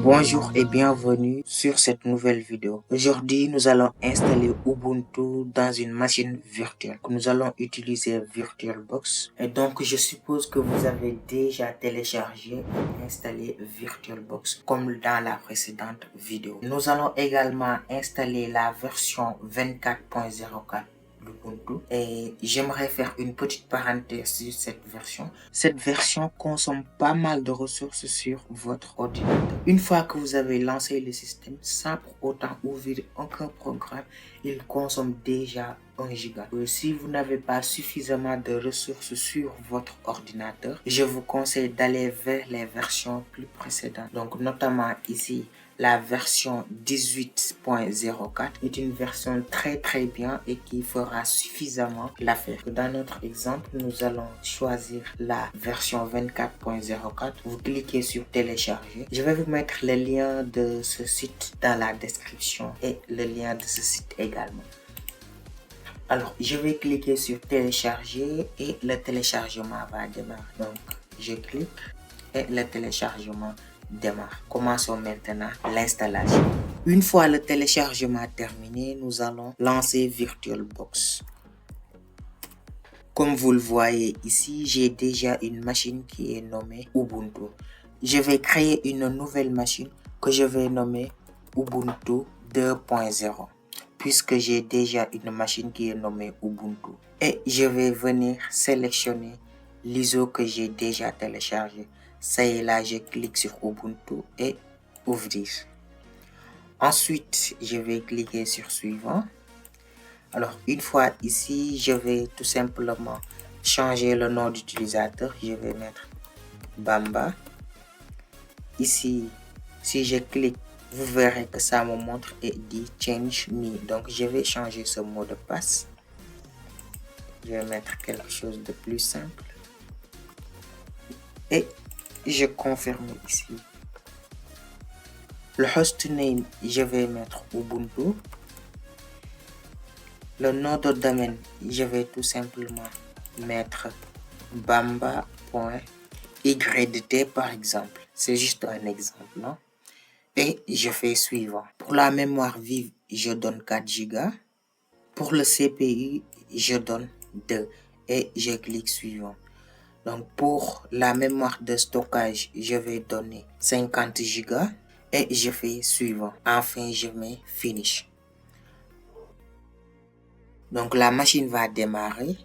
Bonjour et bienvenue sur cette nouvelle vidéo. Aujourd'hui, nous allons installer Ubuntu dans une machine virtuelle. Nous allons utiliser VirtualBox. Et donc, je suppose que vous avez déjà téléchargé et installé VirtualBox comme dans la précédente vidéo. Nous allons également installer la version 24.04. Et j'aimerais faire une petite parenthèse sur cette version. Cette version consomme pas mal de ressources sur votre ordinateur. Une fois que vous avez lancé le système, sans pour autant ouvrir aucun programme, il consomme déjà 1 giga. Si vous n'avez pas suffisamment de ressources sur votre ordinateur, je vous conseille d'aller vers les versions plus précédentes. Donc notamment ici, la version 18.04 est une version très bien et qui fera suffisamment l'affaire. Dans notre exemple, nous allons choisir la version 24.04. Vous cliquez sur télécharger. Je vais vous mettre le lien de ce site dans la description et le lien de ce site également. Alors, je vais cliquer sur télécharger et le téléchargement va démarrer. Donc, je clique et le téléchargement démarre. Commençons maintenant l'installation. Une fois le téléchargement terminé, nous allons lancer VirtualBox. Comme vous le voyez ici, j'ai déjà une machine qui est nommée Ubuntu. Je vais créer une nouvelle machine que je vais nommer Ubuntu 2.0 puisque j'ai déjà une machine qui est nommée Ubuntu. Et je vais venir sélectionner l'ISO que j'ai déjà téléchargé. Ça y est, là, je clique sur Ubuntu et ouvrir. Ensuite, je vais cliquer sur suivant. Alors, une fois ici, je vais tout simplement changer le nom d'utilisateur. Je vais mettre Bamba. Ici, si je clique, vous verrez que ça me montre et dit Change Me. Donc, je vais changer ce mot de passe. Je vais mettre quelque chose de plus simple. Et je confirme ici. Le hostname, je vais mettre Ubuntu. Le nom de domaine, je vais tout simplement mettre bamba.ydt par exemple. C'est juste un exemple, non? Et je fais suivant. Pour la mémoire vive, je donne 4 Go. Pour le CPU, je donne 2 et je clique suivant. Donc pour la mémoire de stockage, je vais donner 50 Go et je fais suivant. Enfin, je mets finish. Donc la machine va démarrer.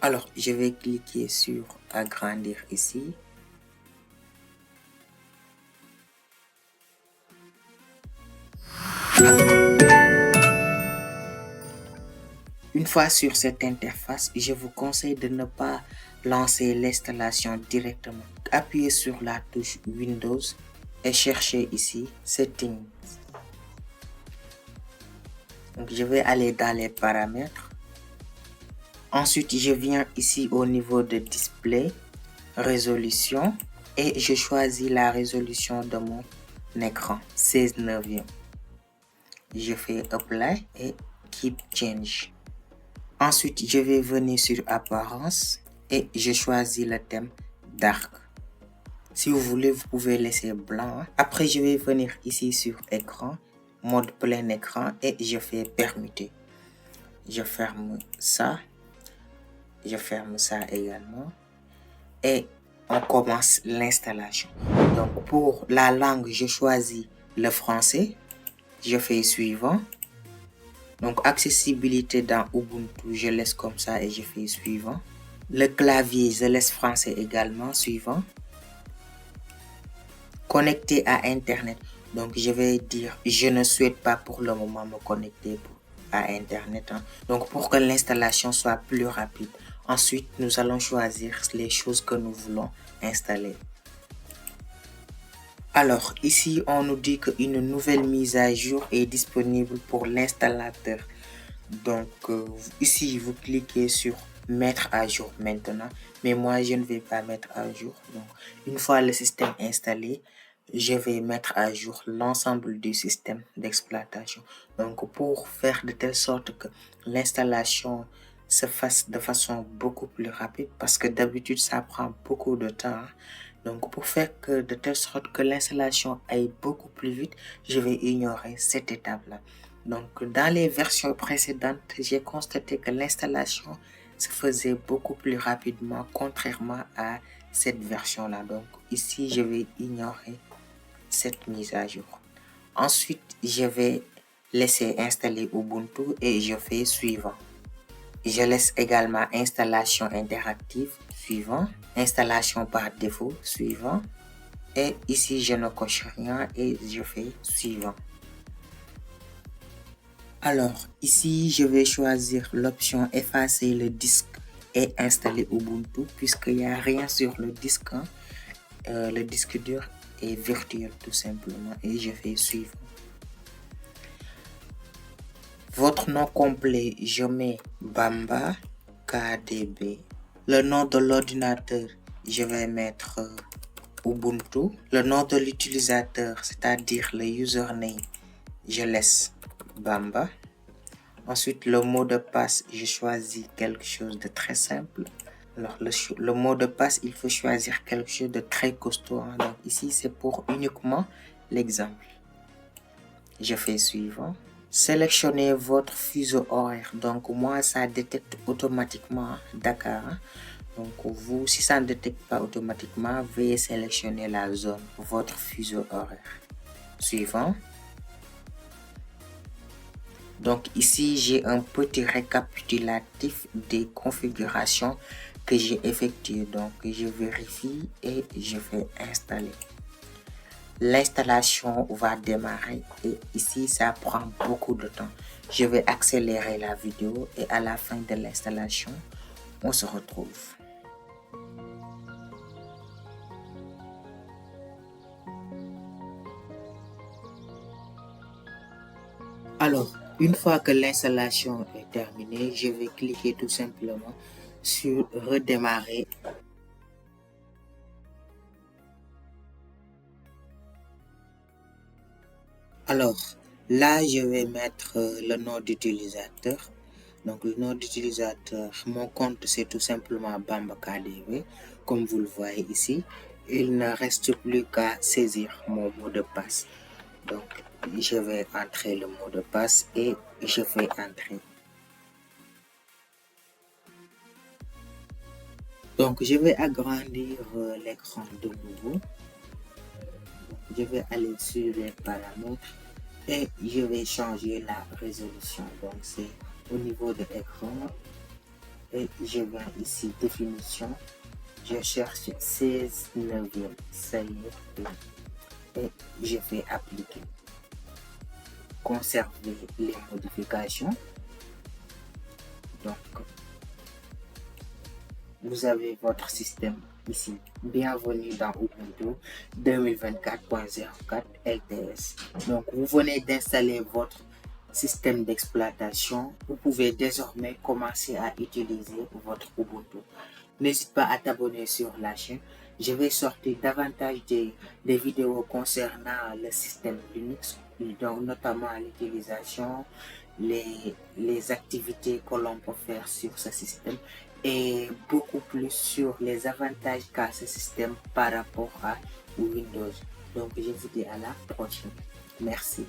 Alors, je vais cliquer sur agrandir ici. Une fois sur cette interface, je vous conseille de ne pas lancer l'installation directement. Appuyez sur la touche Windows et cherchez ici Settings. Donc, je vais aller dans les paramètres. Ensuite, je viens ici au niveau de display, résolution et je choisis la résolution de mon écran, 16:9. Je fais Apply et Keep Change. Ensuite, je vais venir sur Apparence et je choisis le thème Dark. Si vous voulez, vous pouvez laisser blanc. Après, je vais venir ici sur Écran, mode plein écran et je fais Permuter. Je ferme ça. Je ferme ça également. Et on commence l'installation. Donc, pour la langue, je choisis le français. Je fais suivant. Donc, accessibilité dans Ubuntu, je laisse comme ça et je fais suivant. Le clavier, je laisse français également, suivant. Connecter à Internet. Donc, je vais dire, je ne souhaite pas pour le moment me connecter à Internet. Donc, pour que l'installation soit plus rapide. Ensuite, nous allons choisir les choses que nous voulons installer. Alors, ici, on nous dit qu'une nouvelle mise à jour est disponible pour l'installateur. Donc, ici, vous cliquez sur mettre à jour maintenant. Mais moi, je ne vais pas mettre à jour. Donc, une fois le système installé, je vais mettre à jour l'ensemble du système d'exploitation. Donc, pour faire de telle sorte que l'installation se fasse de façon beaucoup plus rapide parce que d'habitude ça prend beaucoup de temps. Donc pour faire que de telle sorte que l'installation aille beaucoup plus vite, je vais ignorer cette étape-là. Donc dans les versions précédentes, j'ai constaté que l'installation se faisait beaucoup plus rapidement contrairement à cette version-là. Donc ici, je vais ignorer cette mise à jour. Ensuite, je vais laisser installer Ubuntu et je fais suivant. Je laisse également installation interactive, suivant, installation par défaut, suivant, et ici je ne coche rien et je fais suivant. Alors ici je vais choisir l'option effacer le disque et installer Ubuntu puisqu'il n'y a rien sur le disque. Le disque dur est virtuel tout simplement et je fais suivant. Votre nom complet, je mets Bamba KDB. Le nom de l'ordinateur, je vais mettre Ubuntu. Le nom de l'utilisateur, c'est-à-dire le username, je laisse Bamba. Ensuite, le mot de passe, je choisis quelque chose de très simple. Alors, le mot de passe, il faut choisir quelque chose de très costaud. Donc, ici, c'est pour uniquement l'exemple. Je fais suivant. Sélectionnez votre fuseau horaire. Donc, moi, ça détecte automatiquement Dakar. Donc, vous, si ça ne détecte pas automatiquement, veuillez sélectionner la zone, votre fuseau horaire. Suivant. Donc, ici, j'ai un petit récapitulatif des configurations que j'ai effectuées. Donc, je vérifie et je fais installer. L'installation va démarrer et ici ça prend beaucoup de temps. Je vais accélérer la vidéo et à la fin de l'installation, on se retrouve. Alors, une fois que l'installation est terminée, je vais cliquer tout simplement sur redémarrer. Alors, là, je vais mettre le nom d'utilisateur. Donc, le nom d'utilisateur, mon compte, c'est tout simplement Bamba KDB. Comme vous le voyez ici, il ne reste plus qu'à saisir mon mot de passe. Donc, je vais entrer le mot de passe et je vais entrer. Donc, je vais agrandir l'écran de nouveau. Je vais aller sur les paramètres et je vais changer la résolution. Donc, c'est au niveau de l'écran et je vais ici définition. Je cherche 16 neuvième, ça y est, et je vais appliquer. Conserver les modifications. Donc, vous avez votre système ici. Bienvenue dans Ubuntu 2024.04 LTS. Donc, vous venez d'installer votre système d'exploitation. Vous pouvez désormais commencer à utiliser votre Ubuntu. N'hésite pas à t'abonner sur la chaîne. Je vais sortir davantage des vidéos concernant le système Linux, donc notamment l'utilisation, les activités que l'on peut faire sur ce système et beaucoup plus sur les avantages qu'a ce système par rapport à Windows. Donc je vous dis à la prochaine. Merci.